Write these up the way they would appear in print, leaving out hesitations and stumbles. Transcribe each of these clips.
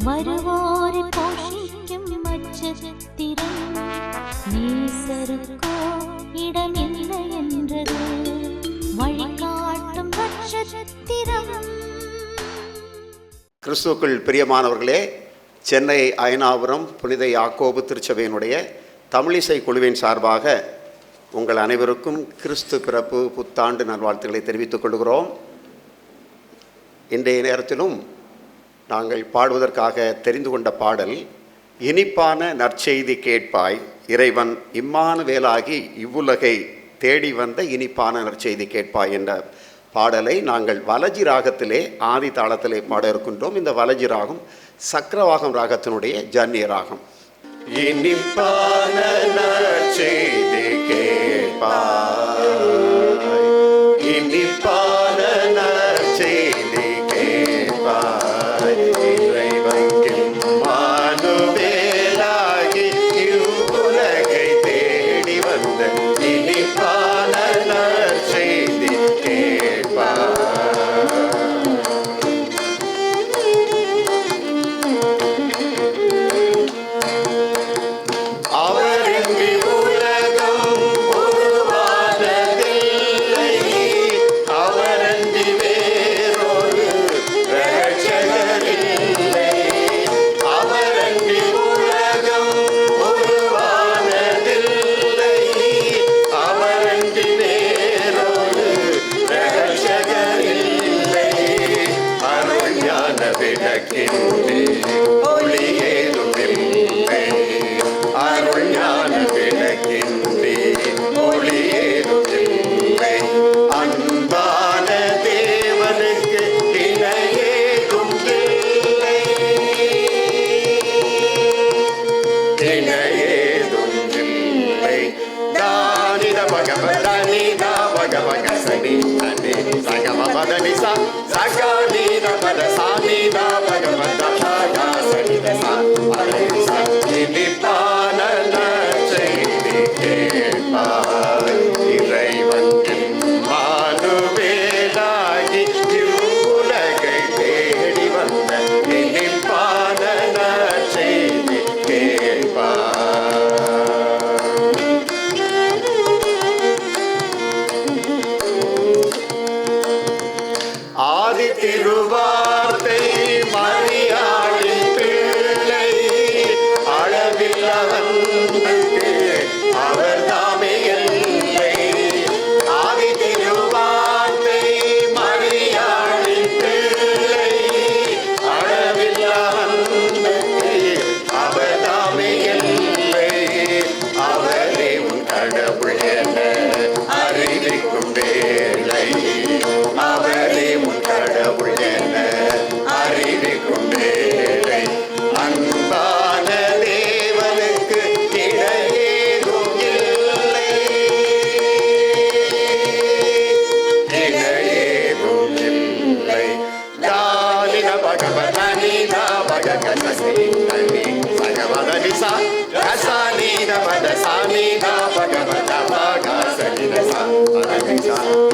வருவோரை போஷிக்கும் நட்சத்திரம் நேசருக்கோ இடமில்லை என்றது வழிகாட்டும் நட்சத்திரம். கிறிஸ்துவுக்குள் பிரியமானவர்களே, சென்னை அயனாபுரம் புனித யாக்கோபு திருச்சபையினுடைய தமிழிசை குழுவின் சார்பாக உங்கள் அனைவருக்கும் கிறிஸ்து பிறப்பு புத்தாண்டு நல்வாழ்த்துக்களை தெரிவித்துக் கொள்கிறோம். இன்றைய நேரத்திலும் நாங்கள் பாடுவதற்காக தெரிந்து கொண்ட பாடல் இனிப்பான நற்செய்தி கேட்பாய், இறைவன் இம்மானுவேலாகி இவ்வுலகை தேடி வந்த இனிப்பான நற்செய்தி கேட்பாய் என்ற பாடலை நாங்கள் வலஜி ராகத்திலே ஆதி தாளத்திலே பாட இருக்கின்றோம். இந்த வலஜி ராகம் சக்கரவாகம் ராகத்தினுடைய ஜன்னிய ராகம். இனிப்பான நற்செய்தி கேட்பாய், இனிப்பான நற்செய்தி கேட்பாய், இறைவன் இம்மானுவேலாகி இவ்வுலகை தேடி வந்த இனிப்பான நற்செய்தி கேட்பாய்.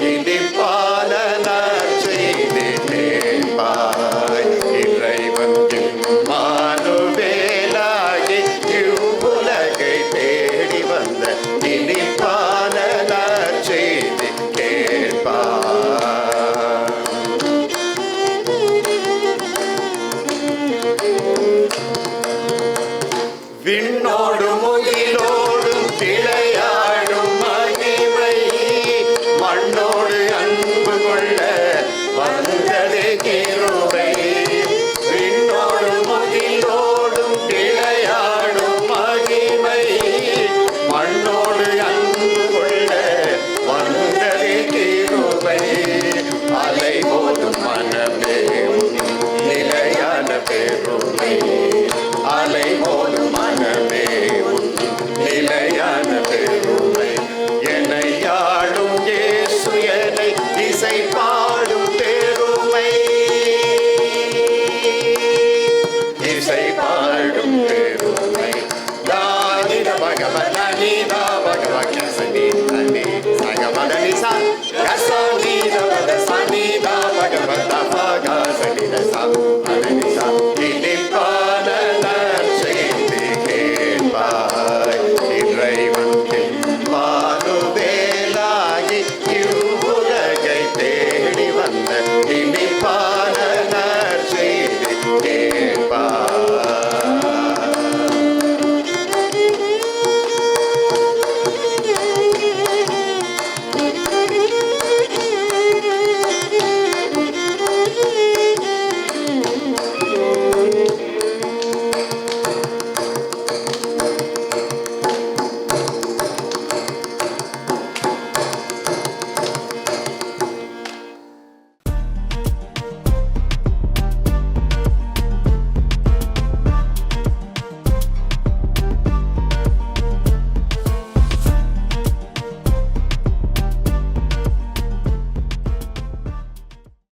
இனிப்பான நற்செய்தி கேட்பாய், இறைவன் இம்மானுவேலாகி இவ்வுலகை தேடி வந்த இனிப்பான நற்செய்தி கேட்பாய். விண்ணோடும் முகிலோடும் திளையாடும் மகிமை மண்ணோடு அன்பு கொள்ள வந்ததே கேரோ